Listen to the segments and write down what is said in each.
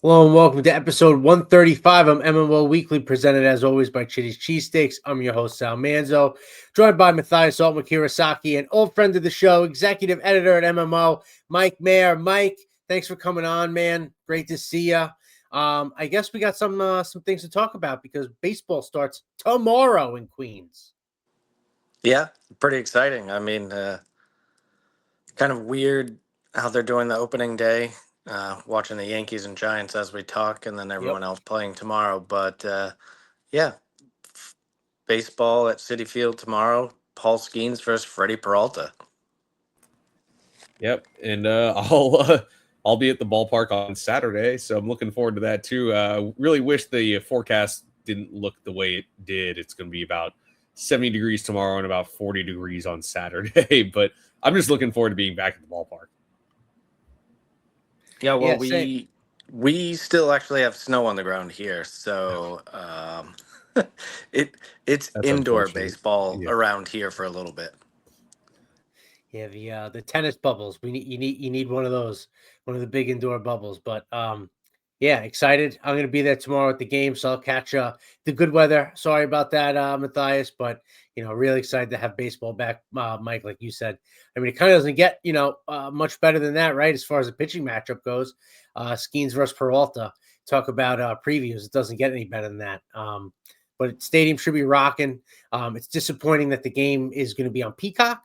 Hello and welcome to episode 135 of MMO Weekly, presented as always by Chitty's Cheesesteaks. I'm your host, Sal Manzo, joined by Matthias Altman Kirasaki, an old friend of the show, executive editor at MMO, Mike Mayer. Mike, thanks for coming on, man. Great to see you. I guess we got some things to talk about because baseball starts tomorrow in Queens. Yeah, pretty exciting. I mean, kind of weird how they're doing the opening day, watching the Yankees and Giants as we talk, and then everyone else playing tomorrow. But yeah, baseball at Citi Field tomorrow. Paul Skeens versus Freddie Peralta. Yep, and I'll be at the ballpark on Saturday, so I'm looking forward to that too. Really wish the forecast didn't look the way it did. It's going to be about 70 degrees tomorrow and about 40 degrees on Saturday, but I'm just looking forward to being back at the ballpark. Yeah, well, we still actually have snow on the ground here, so it's That's indoor baseball around here for a little bit. Yeah, the tennis bubbles. You need one of those, one of the big indoor bubbles. But yeah, excited. I'm gonna be there tomorrow at the game, so I'll catch the good weather. Sorry about that, Matthias, but really excited to have baseball back, Mike. Like you said, I mean, it kind of doesn't get much better than that, right? As far as the pitching matchup goes, Skeens versus Peralta. Talk about previews. It doesn't get any better than that. But stadium should be rocking. It's disappointing that the game is going to be on Peacock.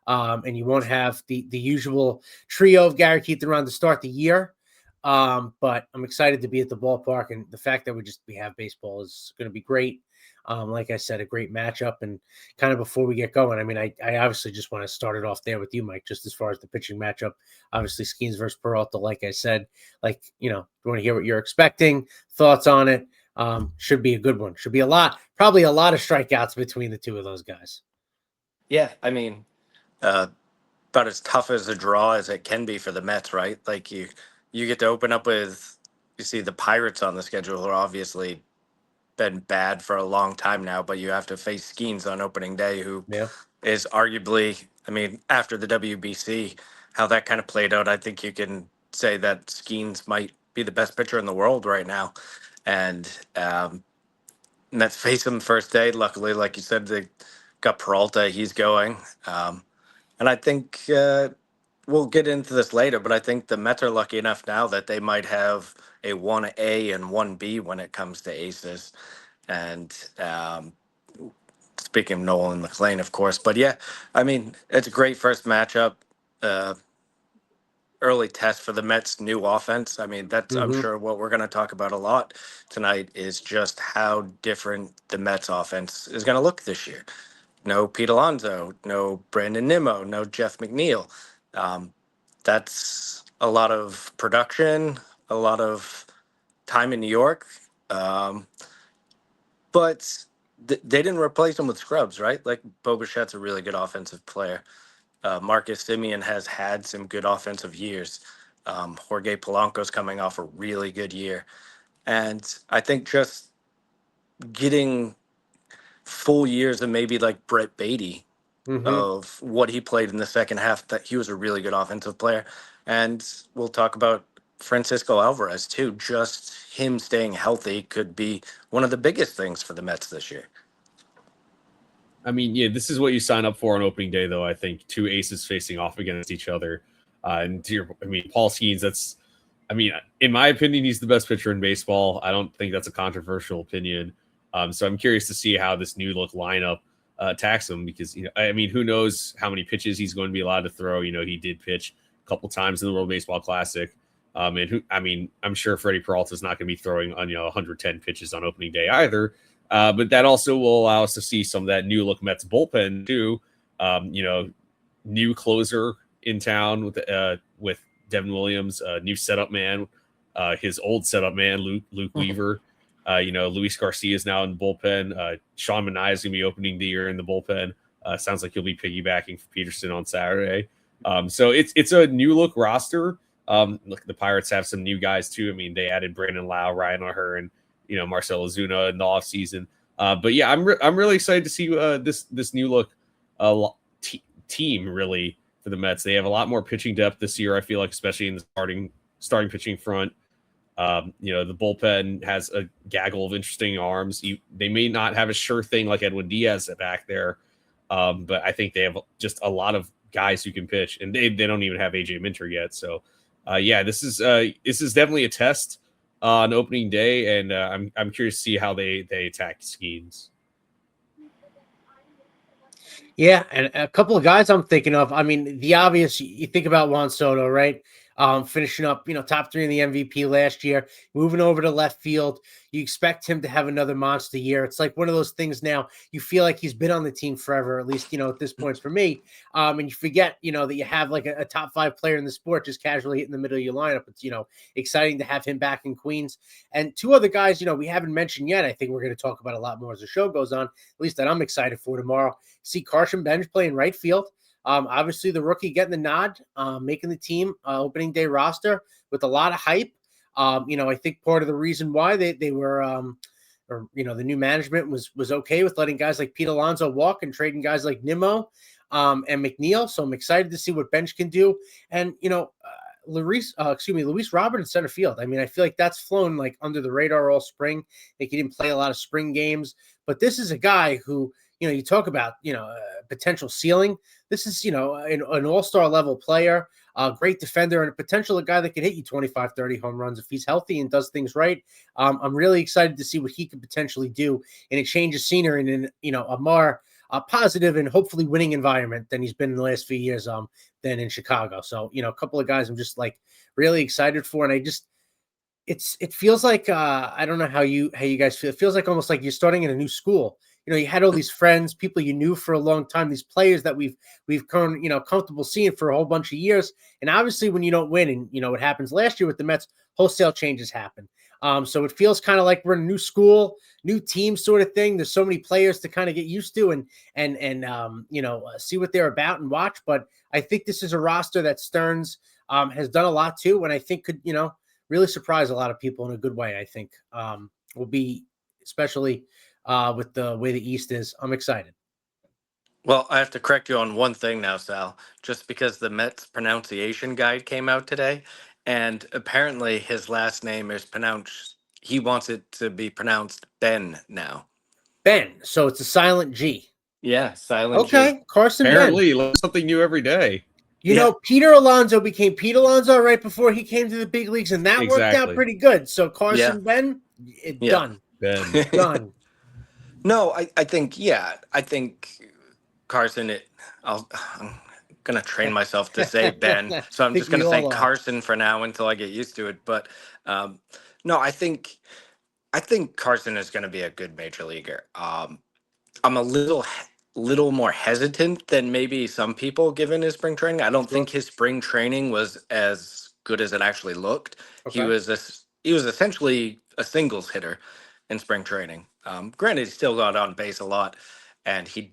And you won't have the usual trio of Gary Keith around to start the year. But I'm excited to be at the ballpark, and the fact that we have baseball is going to be great. Like I said, a great matchup. And kind of before we get going, I mean, I obviously just want to start it off there with you, Mike, just as far as the pitching matchup. Obviously, Skeens versus Peralta, like I said, you want to hear what you're expecting, thoughts on it. Should be a good one. Should be probably a lot of strikeouts between the two of those guys. Yeah, I mean, about as tough as a draw as it can be for the Mets, right? Like you get to open up with, you see the Pirates on the schedule, who are obviously been bad for a long time now, but you have to face Skeens on opening day, who is arguably, I mean, after the WBC, how that kind of played out, I think you can say that Skeens might be the best pitcher in the world right now. And Mets face him first day. Luckily, like you said, they got Peralta. He's going. And I think we'll get into this later, but I think the Mets are lucky enough now that they might have a 1A and 1B when it comes to aces. And speaking of Nolan McLean, of course. But yeah, I mean, it's a great first matchup. Early test for the Mets' new offense. I mean, that's I'm sure what we're going to talk about a lot tonight is just how different the Mets offense is going to look this year. No Pete Alonso, no Brandon Nimmo, no Jeff McNeil. That's a lot of production, a lot of time in New York. But they didn't replace him with scrubs, right? Like Bo Bichette's a really good offensive player. Marcus Semien has had some good offensive years. Jorge Polanco's coming off a really good year. And I think just getting full years of maybe like Brett Beatty of what he played in the second half, that he was a really good offensive player. And we'll talk about Francisco Alvarez too. Just him staying healthy could be one of the biggest things for the Mets this year. I mean, yeah, this is what you sign up for on opening day, though. I think two aces facing off against each other. And Paul Skeens, in my opinion, he's the best pitcher in baseball. I don't think that's a controversial opinion. So I'm curious to see how this new look lineup attacks him, because who knows how many pitches he's going to be allowed to throw. He did pitch a couple times in the World Baseball Classic. I'm sure Freddie Peralta is not going to be throwing on 110 pitches on opening day either. But that also will allow us to see some of that new look Mets bullpen too. New closer in town with Devin Williams, new setup man, his old setup man, Luke Weaver. Luis Garcia is now in the bullpen. Sean Manaea is going to be opening the year in the bullpen. Sounds like he'll be piggybacking for Peterson on Saturday. So it's a new look roster. Look, the Pirates have some new guys too. I mean, they added Brandon Lau, Ryan O'Hearn, Marcell Ozuna in the offseason. But yeah, I'm really excited to see this new look team really for the Mets. They have a lot more pitching depth this year, I feel like, especially in the starting pitching front. The bullpen has a gaggle of interesting arms. They may not have a sure thing like Edwin Diaz back there, but I think they have just a lot of guys who can pitch, and they don't even have AJ Minter yet. So, this is definitely a test on opening day, and I'm curious to see how they attack Skeens. Yeah, and a couple of guys I'm thinking of. I mean, the obvious, you think about Juan Soto, right? Finishing up, top 3 in the MVP last year, moving over to left field. You expect him to have another monster year. It's like one of those things now. You feel like he's been on the team forever, at least, at this point for me. And you forget, that you have like a top 5 player in the sport just casually hitting the middle of your lineup. It's, exciting to have him back in Queens. And 2 other guys, we haven't mentioned yet. I think we're going to talk about a lot more as the show goes on, at least that I'm excited for tomorrow. See Carson Benge playing right field. Obviously, the rookie getting the nod, making the team opening day roster with a lot of hype. I think part of the reason why they were, the new management was okay with letting guys like Pete Alonso walk and trading guys like Nimmo and McNeil. So I'm excited to see what Benge can do. And Luis Robert in center field. I mean, I feel like that's flown like under the radar all spring. I think he didn't play a lot of spring games, but this is a guy who, you talk about, potential ceiling. This is, an all-star level player, a great defender, and a potential guy that could hit you 25, 30 home runs if he's healthy and does things right. I'm really excited to see what he could potentially do in a change of scenery and in, a more positive and hopefully winning environment than he's been in the last few years than in Chicago. So, a couple of guys I'm just like really excited for. And it feels like I don't know how you guys feel. It feels like almost like you're starting in a new school. You had all these friends, people you knew for a long time, these players that we've come, comfortable seeing for a whole bunch of years. And obviously when you don't win, and what happens last year with the Mets, wholesale changes happen. So it feels kind of like we're in a new school, new team sort of thing. There's so many players to kind of get used to and see what they're about and watch. But I think this is a roster that Stearns has done a lot too, and I think could, really surprise a lot of people in a good way. I think will be, especially with the way the East is. I'm excited. Well, I have to correct you on one thing now, Sal. Just because the Mets pronunciation guide came out today, and apparently his last name is pronounced, he wants it to be pronounced Ben now. Ben. So it's a silent G. Yeah, silent G. Okay, Carson Apparently, Ben. learn something new every day. Peter Alonso became Pete Alonso right before he came to the big leagues, and that worked out pretty good. So Carson Ben, done. Ben. Done. No, I think Carson. I'm gonna train myself to say Ben, so I'm just gonna say Carson for now until I get used to it. But no, I think Carson is gonna be a good major leaguer. I'm a little more hesitant than maybe some people given his spring training. I don't think his spring training was as good as it actually looked. Okay. He was essentially a singles hitter in spring training. Granted, he still got on base a lot, and he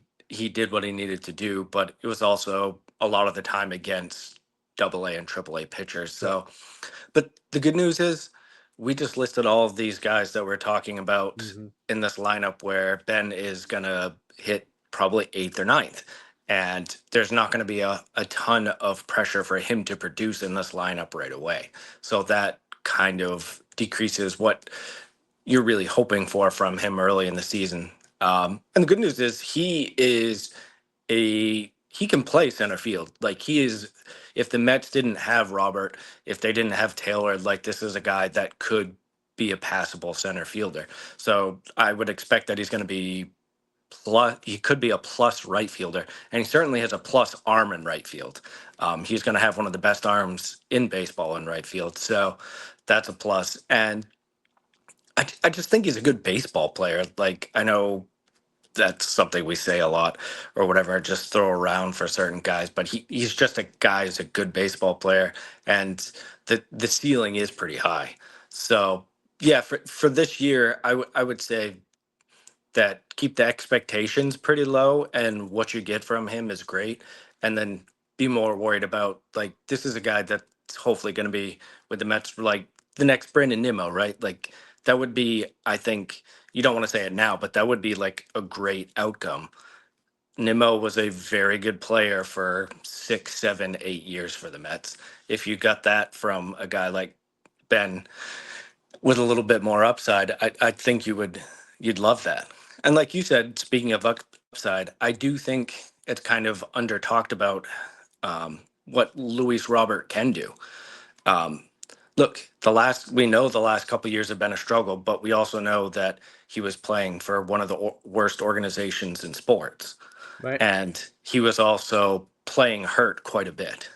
did what he needed to do, but it was also a lot of the time against AA and AAA pitchers. So, but the good news is we just listed all of these guys that we're talking about in this lineup where Ben is going to hit probably 8th or 9th. And there's not going to be a ton of pressure for him to produce in this lineup right away. So that kind of decreases what you're really hoping for from him early in the season. And the good news is he can play center field. Like if the Mets didn't have Robert, if they didn't have Taylor, like this is a guy that could be a passable center fielder. So I would expect that he's going to be he could be a plus right fielder, and he certainly has a plus arm in right field. He's going to have one of the best arms in baseball in right field. So that's a plus. And I just think he's a good baseball player. Like, I know that's something we say a lot or whatever, just throw around for certain guys, but he's just a guy who's a good baseball player, and the ceiling is pretty high. So yeah, for this year, I would say that keep the expectations pretty low, and what you get from him is great, and then be more worried about, like, this is a guy that's hopefully going to be with the Mets for like the next Brandon Nimmo, right? Like that would be, I think, you don't want to say it now, but that would be like a great outcome. Nimmo was a very good player for 6, 7, 8 years for the Mets. If you got that from a guy like Ben, with a little bit more upside, I think you'd love that. And like you said, speaking of upside, I do think it's kind of under talked about what Luis Robert can do. Um, Look, we know the last couple of years have been a struggle, but we also know that he was playing for one of the worst organizations in sports, Right. and he was also playing hurt quite a bit.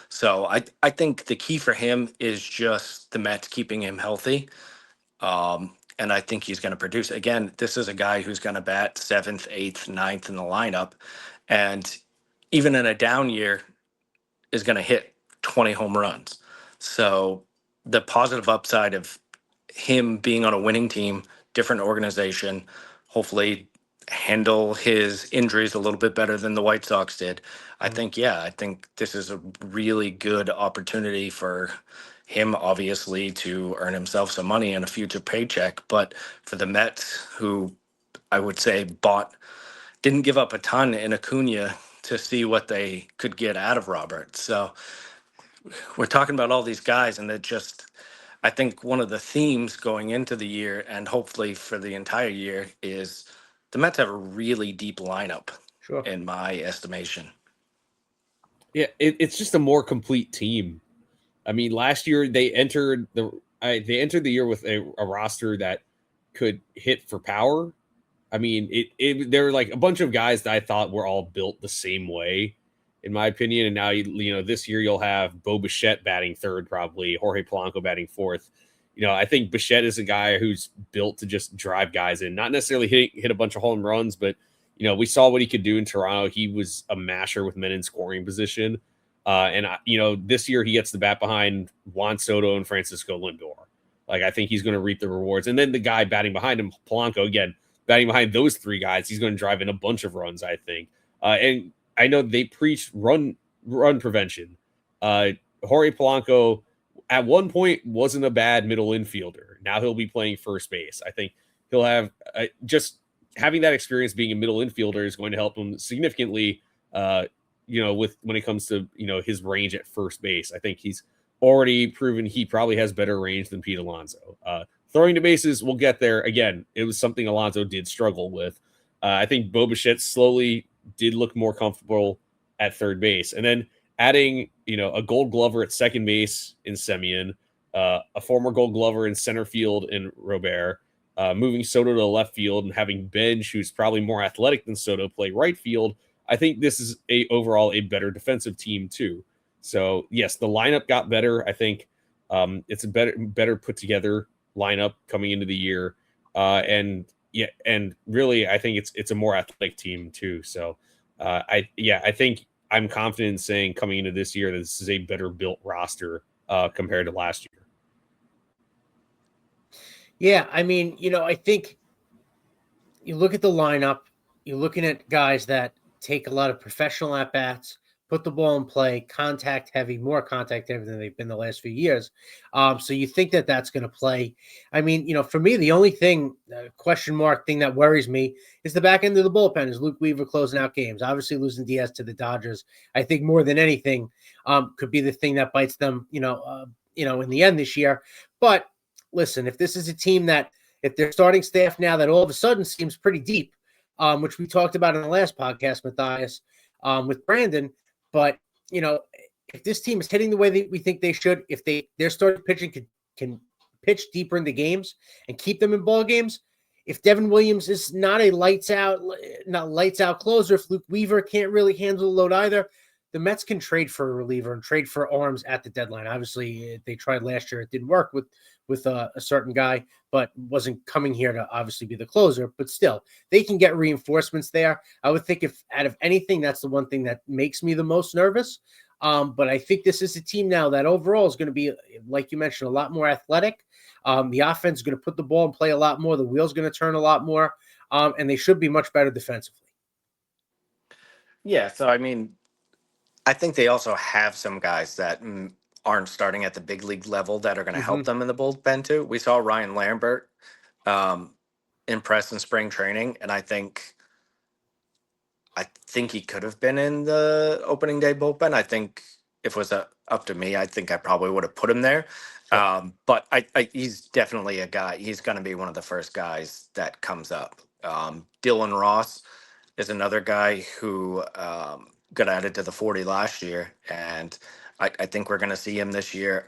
So I think the key for him is just the Mets keeping him healthy. And I think he's going to produce. Again, this is a guy who's going to bat seventh, eighth, ninth in the lineup. And even in a down year, is going to hit 20 home runs. So the positive upside of him being on a winning team, different organization, hopefully handle his injuries a little bit better than the White Sox did. I think this is a really good opportunity for him, obviously, to earn himself some money and a future paycheck. But for the Mets, who I would say didn't give up a ton in Acuna to see what they could get out of Robert. So we're talking about all these guys, and I think one of the themes going into the year and hopefully for the entire year is the Mets have a really deep lineup, Sure. in my estimation. Yeah, it's just a more complete team. I mean, last year they entered the year with a roster that could hit for power. I mean, there were like a bunch of guys that I thought were all built the same way, in my opinion. And now, this year you'll have Bo Bichette batting third, probably Jorge Polanco batting fourth. I think Bichette is a guy who's built to just drive guys in, not necessarily hit a bunch of home runs, but we saw what he could do in Toronto. He was a masher with men in scoring position. This year he gets the bat behind Juan Soto and Francisco Lindor. Like, I think he's going to reap the rewards. And then the guy batting behind him, Polanco, again, batting behind those three guys, he's going to drive in a bunch of runs, I think. And I know they preach run prevention. Jorge Polanco at one point wasn't a bad middle infielder. Now he'll be playing first base. I think he'll have just having that experience being a middle infielder is going to help him significantly. With when it comes to his range at first base. I think he's already proven he probably has better range than Pete Alonso. Throwing to bases, we'll get there. Again, it was something Alonso did struggle with. I think Bo Bichette slowly did look more comfortable at third base. And then adding, a Gold Glover at second base in Semien, a former Gold Glover in center field in Robert, moving Soto to the left field and having Benge, who's probably more athletic than Soto, play right field. I think this is overall a better defensive team too. So yes, the lineup got better. I think it's a better put together lineup coming into the year. And really, I think it's a more athletic team too. So I think I'm confident in saying coming into this year that this is a better built roster compared to last year. Yeah, I mean, I think you look at the lineup, you're looking at guys that take a lot of professional at bats, put the ball in play, more contact heavy than they've been the last few years. So you think that that's going to play. I mean, for me, the only question mark thing that worries me is the back end of the bullpen. Is Luke Weaver closing out games? Obviously, losing Diaz to the Dodgers, I think more than anything, could be the thing that bites them. In the end this year. But listen, if this is a team that, if their starting staff now that all of a sudden seems pretty deep, which we talked about in the last podcast, Matthias, with Brandon. But, if this team is hitting the way that we think they should, if their starting pitching can pitch deeper into games and keep them in ball games, if Devin Williams is not a lights out closer, if Luke Weaver can't really handle the load either, the Mets can trade for a reliever and trade for arms at the deadline. Obviously, they tried last year. It didn't work with a certain guy, but wasn't coming here to obviously be the closer. But still, they can get reinforcements there. I would think if out of anything, that's the one thing that makes me the most nervous. But I think this is a team now that overall is going to be, like you mentioned, a lot more athletic. The offense is going to put the ball in play a lot more. The wheel's going to turn a lot more. And they should be much better defensively. Yeah, so I mean, I think they also have some guys that aren't starting at the big league level that are going to help them in the bullpen too. We saw Ryan Lambert impress in spring training, and I think he could have been in the opening day bullpen. I think if it was up to me, I think I probably would have put him there. But he's definitely a guy. He's going to be one of the first guys that comes up. Dylan Ross is another guy who got added to the 40 last year, and I think we're going to see him this year.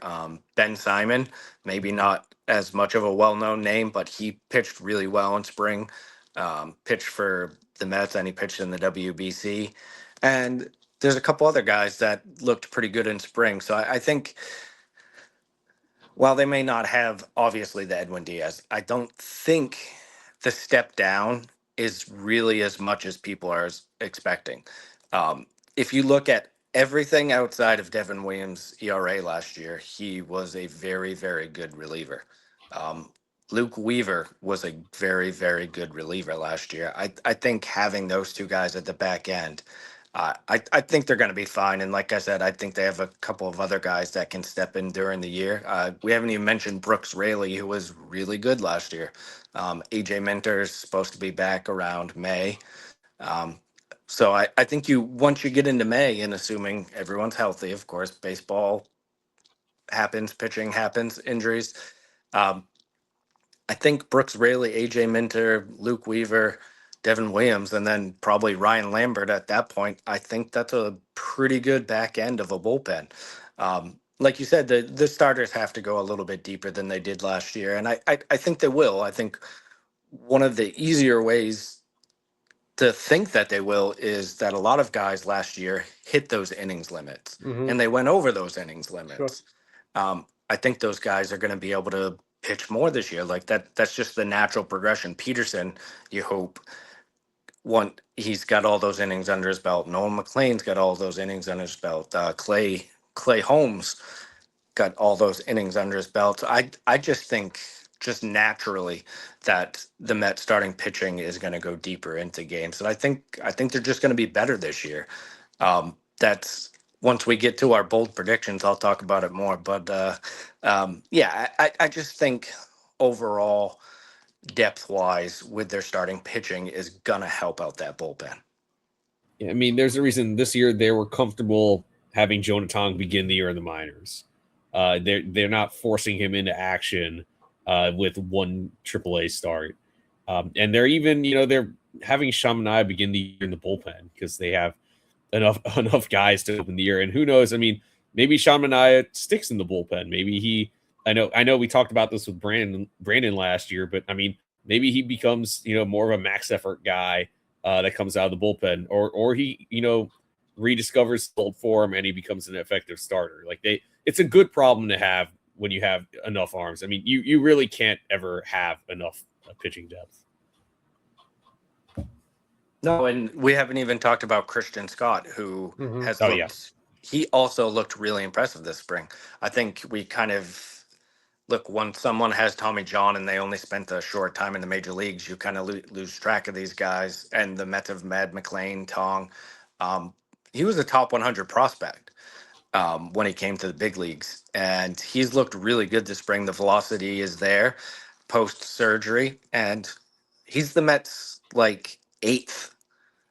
Ben Simon, maybe not as much of a well-known name, but he pitched really well in spring. Pitched for the Mets, and he pitched in the WBC. And there's a couple other guys that looked pretty good in spring. So I think while they may not have obviously the Edwin Diaz, I don't think the step down is really as much as people are expecting. If you look at everything outside of Devin Williams' ERA last year, he was a very, very good reliever. Luke Weaver was a very, very good reliever last year. I think having those two guys at the back end, I think they're going to be fine. And like I said, I think they have a couple of other guys that can step in during the year. We haven't even mentioned Brooks Raley, who was really good last year. AJ Minter is supposed to be back around May. So I think once you get into May, and assuming everyone's healthy, of course, baseball happens, pitching happens, injuries. I think Brooks Raley, AJ Minter, Luke Weaver, Devin Williams, and then probably Ryan Lambert at that point. I think that's a pretty good back end of a bullpen. Like you said, the starters have to go a little bit deeper than they did last year, and I think they will. I think one of the easier ways to think that they will is that a lot of guys last year hit those innings limits, and they went over those innings limits. Sure. I think those guys are going to be able to pitch more this year. Like that's just the natural progression. Peterson, you hope, he's got all those innings under his belt. Nolan McLean's got all those innings under his belt. Clay Holmes got all those innings under his belt. I just think just naturally that the Mets starting pitching is going to go deeper into games. And I think they're just going to be better this year. That's once we get to our bold predictions, I'll talk about it more. But yeah, I just think overall, depth-wise, with their starting pitching, is going to help out that bullpen. Yeah, I mean, there's a reason this year they were comfortable having Jonah Tong begin the year in the minors. They're not forcing him into action with one AAA start. And they're even, they're having Shamanai begin the year in the bullpen because they have enough guys to open the year. And who knows? I mean, maybe Shamanai sticks in the bullpen. Maybe I know we talked about this with Brandon last year, but I mean, maybe he becomes, more of a max effort guy that comes out of the bullpen, or he, rediscovers old form and he becomes an effective starter. Like it's a good problem to have when you have enough arms. I mean, you really can't ever have enough pitching depth. No, and we haven't even talked about Christian Scott, who has looked. Yeah. He also looked really impressive this spring. I think we kind of look when someone has Tommy John and they only spent a short time in the major leagues, you kind of lose track of these guys. And the Mets of Mad McLean, Tong, he was a top 100 prospect when he came to the big leagues, and he's looked really good this spring. The velocity is there post surgery, and he's the Mets like 8th.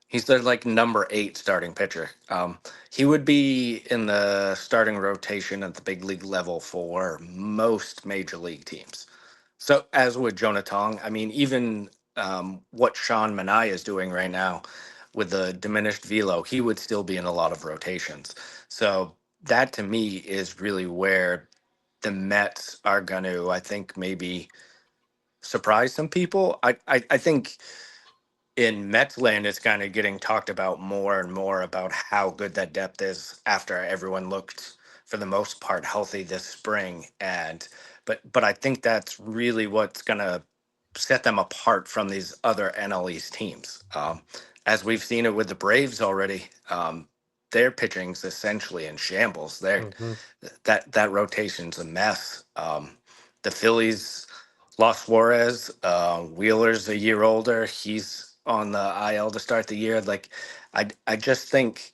He's their like number 8 starting pitcher. He would be in the starting rotation at the big league level for most major league teams. So as with Jonah Tong, I mean, even what Sean Manaea is doing right now with the diminished velo, he would still be in a lot of rotations. So that to me is really where the Mets are going to, I think, maybe surprise some people. I think in Mets land, it's kind of getting talked about more and more about how good that depth is after everyone looked, for the most part, healthy this spring. But I think that's really what's going to set them apart from these other NL East teams. As we've seen it with the Braves already, their pitching's essentially in shambles. That rotation's a mess. The Phillies lost Suarez. Wheeler's a year older. He's on the IL to start the year. Like, I just think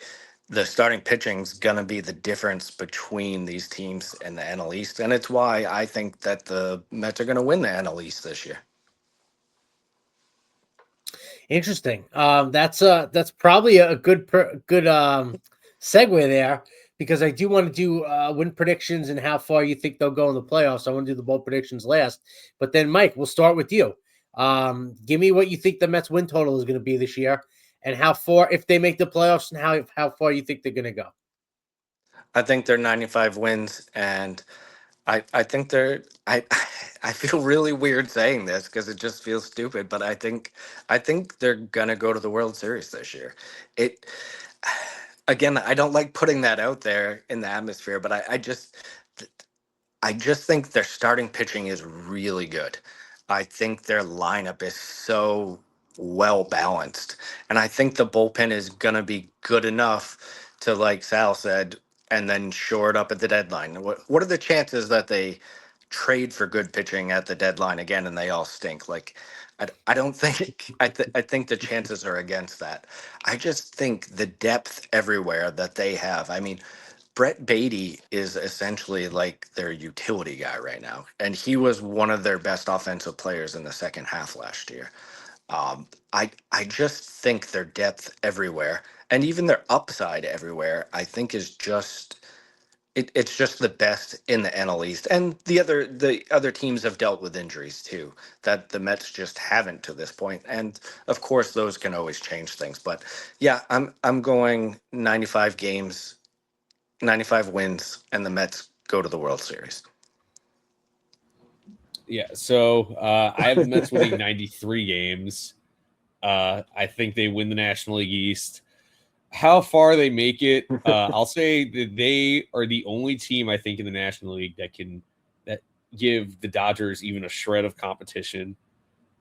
the starting pitching's gonna be the difference between these teams and the NL East, and it's why I think that the Mets are gonna win the NL East this year. Interesting. That's probably a good segue there, because I do want to do win predictions and how far you think they'll go in the playoffs. I want to do the bold predictions last. But then, Mike, we'll start with you. Give me what you think the Mets win total is going to be this year, and how far, if they make the playoffs, and how far you think they're going to go. I think they're 95 wins, and I think they're I feel really weird saying this because it just feels stupid, but I think they're gonna go to the World Series this year. It again, I don't like putting that out there in the atmosphere, but I just think their starting pitching is really good. I think their lineup is so well balanced. And I think the bullpen is going to be good enough to, like Sal said, and then shore it up at the deadline. What are the chances that they trade for good pitching at the deadline again and they all stink? Like, I don't think, I think the chances are against that. I just think the depth everywhere that they have. I mean, Brett Beatty is essentially like their utility guy right now, and he was one of their best offensive players in the second half last year. I just think their depth everywhere, and even their upside everywhere, I think is just it's just the best in the NL East. And the other teams have dealt with injuries too that the Mets just haven't to this point. And of course, those can always change things. But yeah, I'm going 95 games. 95 wins, and the Mets go to the World Series. Yeah, so I have the Mets winning 93 games. I think they win the National League East. How far they make it, I'll say that they are the only team I think in the National League that give the Dodgers even a shred of competition.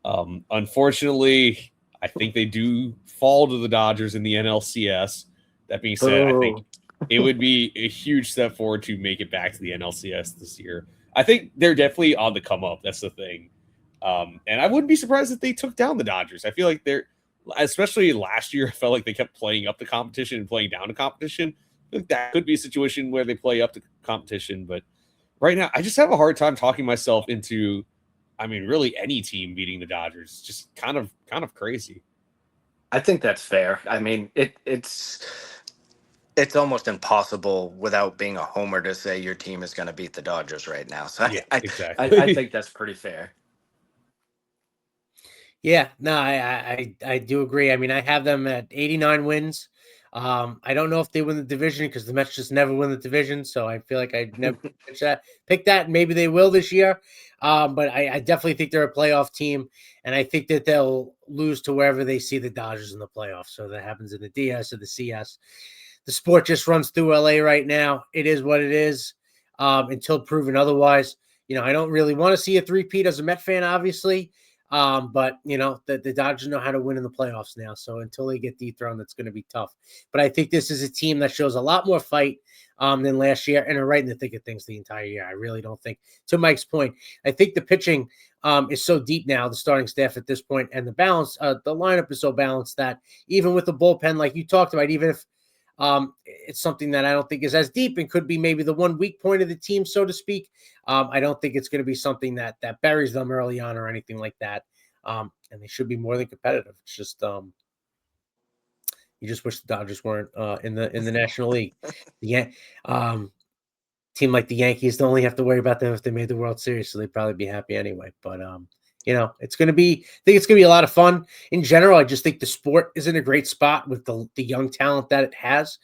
Unfortunately, I think they do fall to the Dodgers in the NLCS. That being said, I think it would be a huge step forward to make it back to the NLCS this year. I think they're definitely on the come up. That's the thing. And I wouldn't be surprised if they took down the Dodgers. I feel like they're, especially last year, I felt like they kept playing up the competition and playing down the competition. I think that could be a situation where they play up the competition. But right now, I just have a hard time talking myself into, I mean, really any team beating the Dodgers. It's just kind of crazy. I think that's fair. I mean, it's almost impossible without being a homer to say your team is going to beat the Dodgers right now. So Yeah, exactly. I think that's pretty fair. Yeah, no, I do agree. I mean, I have them at 89 wins. I don't know if they win the division because the Mets just never win the division. So I feel like I never pick that. Maybe they will this year. But I definitely think they're a playoff team. And I think that they'll lose to wherever they see the Dodgers in the playoffs. So that happens in the DS or the CS. The sport just runs through LA right now. It is what it is until proven otherwise. You know, I don't really want to see a three-peat as a Met fan, obviously. But you know, the Dodgers know how to win in the playoffs now. So until they get dethroned, it's going to be tough. But I think this is a team that shows a lot more fight than last year, and are right in the thick of things the entire year. I really don't think, to Mike's point, I think the pitching is so deep now, the starting staff at this point, and the balance, the lineup is so balanced that even with the bullpen, like you talked about, even if it's something that I don't think is as deep and could be maybe the one weak point of the team, so to speak. I don't think it's going to be something that buries them early on or anything like that. And they should be more than competitive. It's just you just wish the Dodgers weren't in the National League. Team like the Yankees don't only have to worry about them if they made the World Series, so they'd probably be happy anyway. But you know, it's going to be, I think it's going to be a lot of fun in general. I just think the sport is in a great spot with the young talent that it has.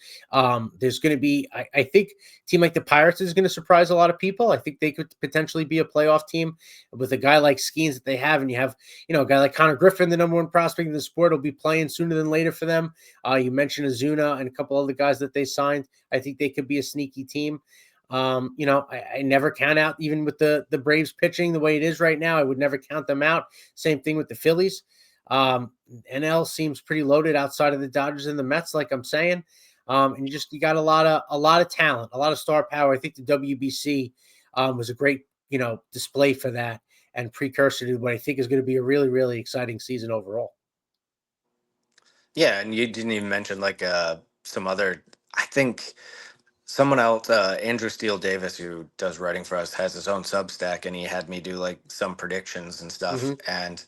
There's going to be, I think a team like the Pirates is going to surprise a lot of people. I think they could potentially be a playoff team with a guy like Skeens that they have. And you have, you know, a guy like Connor Griffin, the number one prospect in the sport, will be playing sooner than later for them. You mentioned Azuna and a couple other guys that they signed. I think they could be a sneaky team. You know, I never count out, even with the Braves pitching the way it is right now, I would never count them out. Same thing with the Phillies. NL seems pretty loaded outside of the Dodgers and the Mets, like I'm saying. And you got a lot of talent, a lot of star power. I think the WBC was a great, you know, display for that and precursor to what I think is going to be a really, really exciting season overall. Yeah, and you didn't even mention like some other. I think someone else, Andrew Steele Davis, who does writing for us, has his own Substack, and he had me do like some predictions and stuff. Mm-hmm. And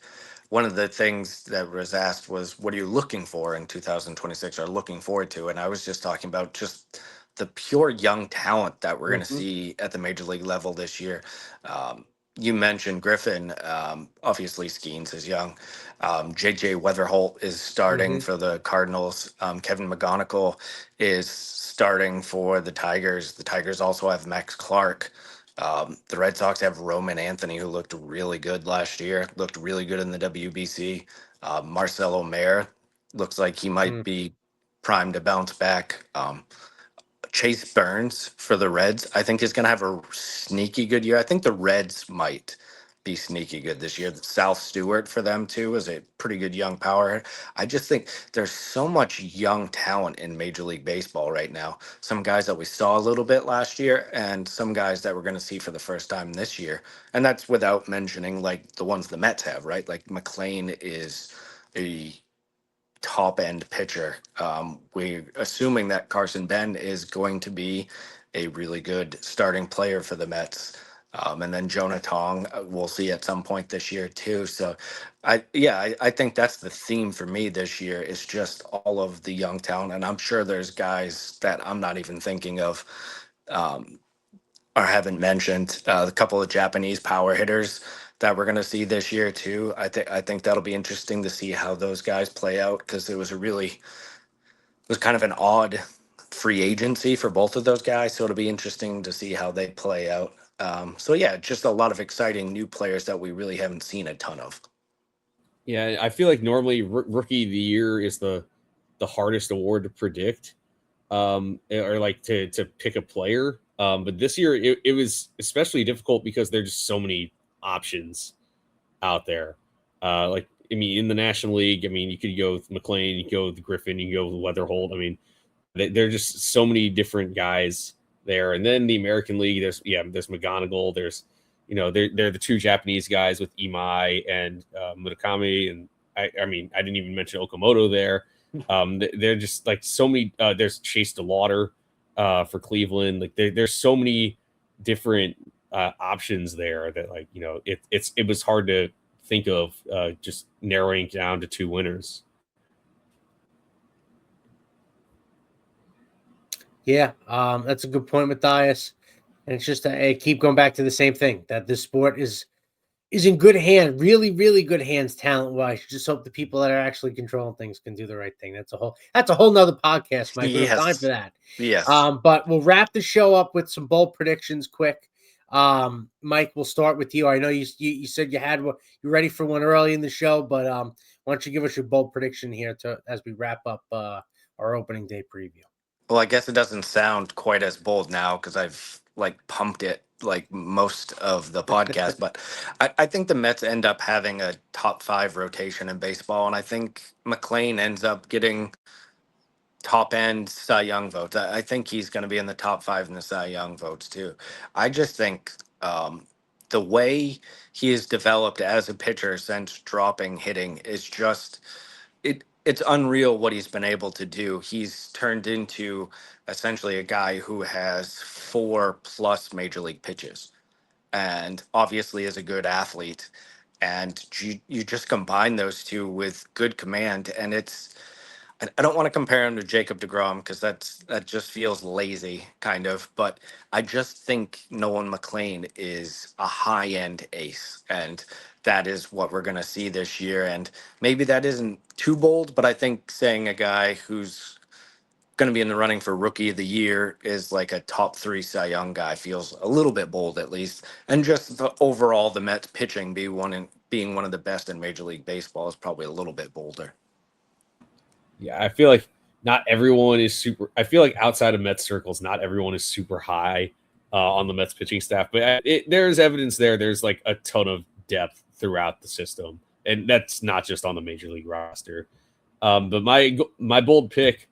one of the things that was asked was, "What are you looking for in 2026 or looking forward to?" And I was just talking about just the pure young talent that we're going to Mhm. see at the major league level this year. You mentioned Griffin. Obviously, Skeens is young. JJ Weatherholt is starting Mhm. for the Cardinals. Kevin McGonigal is starting for the Tigers. The Tigers also have Max Clark. The Red Sox have Roman Anthony, who looked really good last year, looked really good in the WBC. Marcelo Mayer looks like he might Mm. be primed to bounce back. Chase Burns for the Reds, I think, is going to have a sneaky good year. I think the Reds might be sneaky good this year. South Stewart for them, too, is a pretty good young power. I just think there's so much young talent in Major League Baseball right now. Some guys that we saw a little bit last year and some guys that we're going to see for the first time this year. And that's without mentioning, like, the ones the Mets have, right? Like, McLean is a top end pitcher. We're assuming that Carson Benge is going to be a really good starting player for the Mets. And then Jonah Tong, we'll see at some point this year too. So, I think that's the theme for me this year is just all of the young talent, and I'm sure there's guys that I'm not even thinking of. Um, or haven't mentioned a couple of Japanese power hitters that we're going to see this year too. I think that'll be interesting to see how those guys play out because it was kind of an odd free agency for both of those guys. So it'll be interesting to see how they play out. So yeah, just a lot of exciting new players that we really haven't seen a ton of. Yeah, I feel like normally rookie of the year is the hardest award to predict, or like to pick a player. But this year it was especially difficult because there's just so many options out there. Like I mean, in the National League, I mean, you could go with McLean, you could go with Griffin, you can go with Weatherholt. I mean, there are just so many different guys there. And then the American League, there's McGonigal, there's they're the two Japanese guys with Imai and Murakami, and I mean I didn't even mention Okamoto there. They're just like so many. There's Chase DeLauder for Cleveland. Like there's so many different options there that it was hard to think of just narrowing down to two winners. Yeah, that's a good point, Matthias. And it's just I keep going back to the same thing that this sport is in good hand, really, really good hands, talent wise. Just hope the people that are actually controlling things can do the right thing. That's a whole nother podcast, Mike. We don't have time for Yes, that. yes. But we'll wrap the show up with some bold predictions quick. Mike, we'll start with you. I know you said you're ready for one early in the show, but why don't you give us your bold prediction here as we wrap up our opening day preview? Well, I guess it doesn't sound quite as bold now because I've like pumped it like most of the podcast, but I think the Mets end up having a top five rotation in baseball, and I think McLean ends up getting top end Cy Young votes. I think he's going to be in the top five in the Cy Young votes too. I just think the way he is developed as a pitcher since dropping hitting is just it's unreal what he's been able to do. He's turned into essentially a guy who has 4+ major league pitches and obviously is a good athlete. And you just combine those two with good command, and I don't want to compare him to Jacob DeGrom because that just feels lazy, kind of. But I just think Nolan McLean is a high end ace, and that is what we're going to see this year. And maybe that isn't too bold, but I think saying a guy who's going to be in the running for Rookie of the Year is like a top three Cy Young guy feels a little bit bold, at least. And just the Mets pitching being one of the best in Major League Baseball is probably a little bit bolder. Yeah, I feel like not everyone is super. I feel like outside of Mets circles, not everyone is super high on the Mets pitching staff. But there's evidence there. There's like a ton of depth throughout the system, and that's not just on the major league roster. But my bold pick,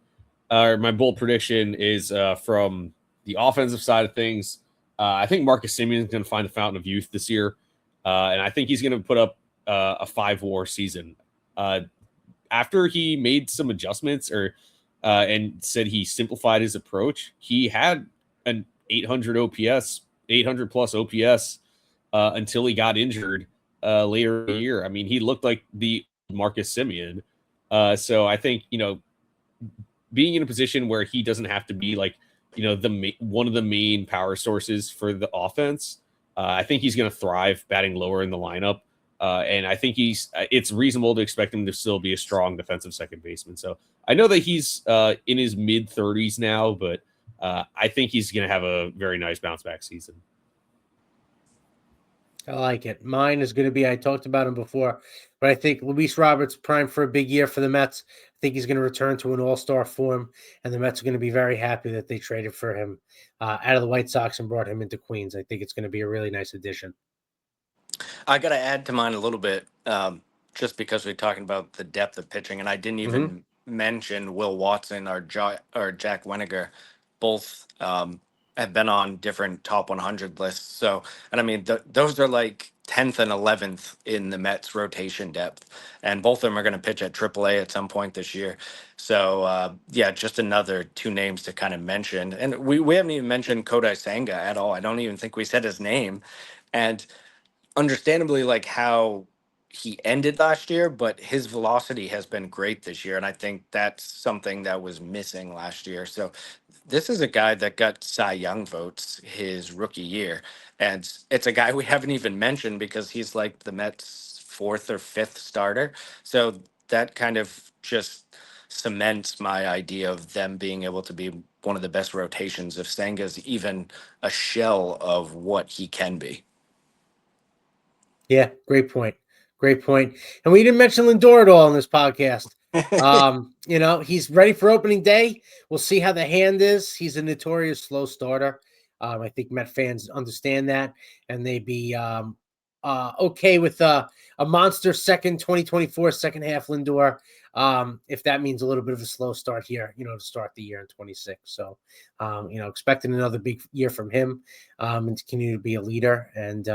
or my bold prediction, is from the offensive side of things. I think Marcus Semien is going to find the fountain of youth this year, and I think he's going to put up a 5-WAR season. After he made some adjustments and said he simplified his approach, he had an 800 OPS, 800 plus OPS until he got injured later in the year. I mean, he looked like the Marcus Semien. So I think, being in a position where he doesn't have to be like one of the main power sources for the offense. I think he's going to thrive batting lower in the lineup. And I think it's reasonable to expect him to still be a strong defensive second baseman. So I know that he's in his mid 30s now, but I think he's going to have a very nice bounce back season. I like it. Mine is going to be, I talked about him before, but I think Luis Roberts primed for a big year for the Mets. I think he's going to return to an all-star form, and the Mets are going to be very happy that they traded for him out of the White Sox and brought him into Queens. I think it's going to be a really nice addition. I got to add to mine a little bit, just because we're talking about the depth of pitching, and I didn't even mention Will Watson or Jack Weniger. Both have been on different top 100 lists. So, and I mean, those are like 10th and 11th in the Mets rotation depth, and both of them are going to pitch at AAA at some point this year. So, yeah, just another two names to kind of mention. And we haven't even mentioned Kodai Senga at all. I don't even think we said his name. And understandably, like how he ended last year, but his velocity has been great this year. And I think that's something that was missing last year. So this is a guy that got Cy Young votes his rookie year. And it's a guy we haven't even mentioned because he's like the Mets' fourth or fifth starter. So that kind of just cements my idea of them being able to be one of the best rotations if Senga's even a shell of what he can be. Yeah, great point. Great point. And we didn't mention Lindor at all in this podcast. He's ready for opening day. We'll see how the hand is. He's a notorious slow starter. I think Met fans understand that, and they'd be okay with a monster 2024 second half Lindor. If that means a little bit of a slow start here, to start the year in 26. So, expecting another big year from him, and to continue to be a leader. And,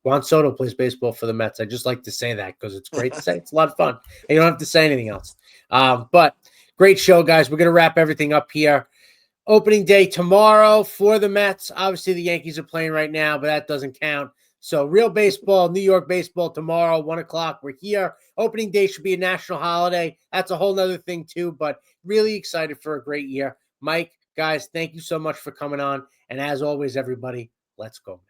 Juan Soto plays baseball for the Mets. I just like to say that because it's great to say. It's a lot of fun. And you don't have to say anything else. But great show, guys. We're going to wrap everything up here. Opening day tomorrow for the Mets. Obviously, the Yankees are playing right now, but that doesn't count. So real baseball, New York baseball tomorrow, 1 o'clock. We're here. Opening day should be a national holiday. That's a whole nother thing too, but really excited for a great year. Mike, guys, thank you so much for coming on. And as always, everybody, let's go.